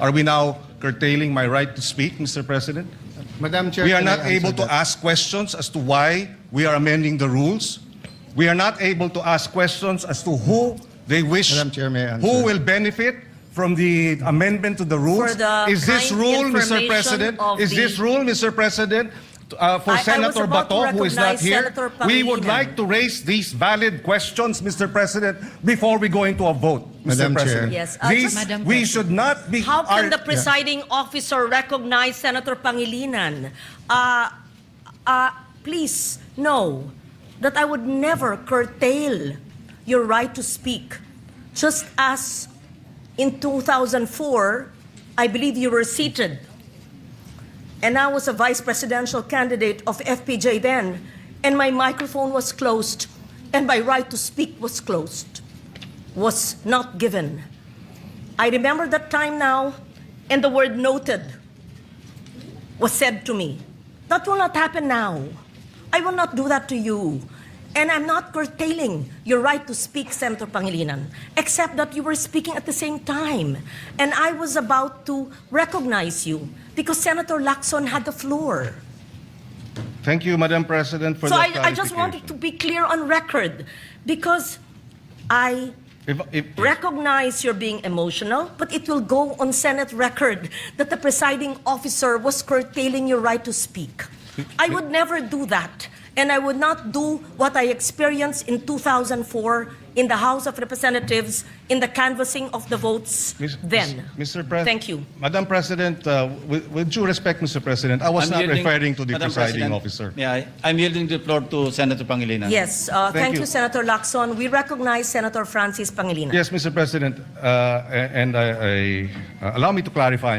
Are we now curtailing my right to speak, Mr. President? Madam Chair, We are can I not able answer to that? ask questions as to why we are amending the rules. We are not able to ask questions as to who they wish, Madam Chair, may I answer? who will benefit from the amendment to the rules. For the Is this kind rule, Mr. information President? of Is this the- rule, Mr. President, for I was Senator about to Bato, who is not recognize here? Senator We would Pangilinan. like to raise these valid questions, Mr. President, before we go into a vote, Mr. Madam Chair. President. Yes, These, just- we should not be... How can our- the presiding officer recognize Senator Pangilinan? Please know that I would never curtail your right to speak. Just as in 2004, I believe you were seated, and I was a vice presidential candidate of FPJ then, and my microphone was closed, and my right to speak was closed, was not given. I remember that time now, and the word noted was said to me. That will not happen now. I will not do that to you. And I'm not curtailing your right to speak, Senator Pangilinan, except that you were speaking at the same time. And I was about to recognize you because Senator Lacson had the floor. Thank you, Madam President, for So that I just wanted to be clear on record because I If- recognize you're being emotional, but it will go on Senate record that the presiding officer was curtailing your right to speak. I would never do that. And I would not do what I experienced in 2004 in the House of Representatives in the canvassing of the votes then. Mr. President. Thank you. Madam President, with due respect, Mr. President, I was I'm not yielding- referring to the Madam presiding President, officer. Yeah, I'm yielding the floor to Senator Pangilinan. Yes, thank you, Senator Lacson. We recognize Senator Francis Pangilinan. Yes, Mr. President, and allow me to clarify,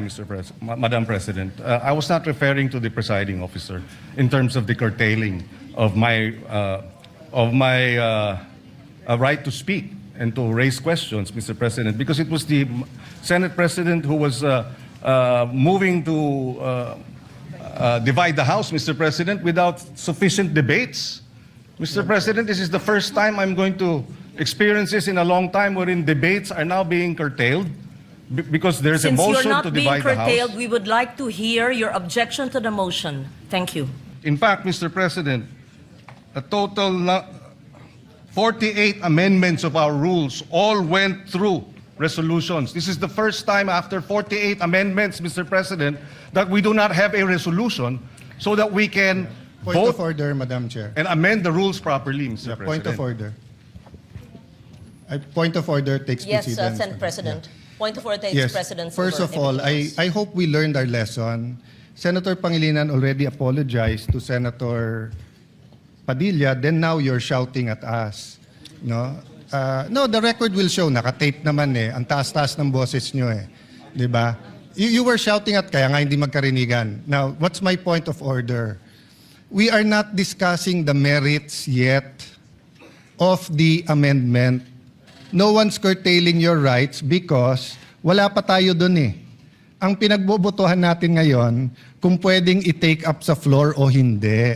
Madam President. I was not referring to the presiding officer in terms of the curtailing of my right to speak and to raise questions, Mr. President, because it was the Senate President who was moving to divide the House, Mr. President, without sufficient debates. Mr. President, this is the first time I'm going to experience this in a long time wherein debates are now being curtailed because there's a Since you're motion not to being divide the House. curtailed, we would like to hear your objection to the motion. Thank you. In fact, Mr. President, a total 48 amendments of our rules all went through resolutions. This is the first time after 48 amendments, Mr. President, that we do not have a resolution so that we can Point vote of order, Madam Chair. and amend the rules properly, Mr. Yeah, President. point of order. Point of order takes Yes, precedence. Senate President. Point of order takes Yes. precedence. First over of all, everything else. I hope we learned our lesson. Senator Pangilinan already apologized to Senator Padilla, then now you're shouting at us. No? No, the record will show, nakatape naman eh, ang taas-taas ng boses nyo eh. Di ba? You were shouting at kaya nga hindi magkarinigan. Now, what's my point of order? We are not discussing the merits yet of the amendment. No one's curtailing your rights because wala pa tayo dun eh. Ang pinagbobotohan natin ngayon, kung pwedeng i-take up sa floor o hindi.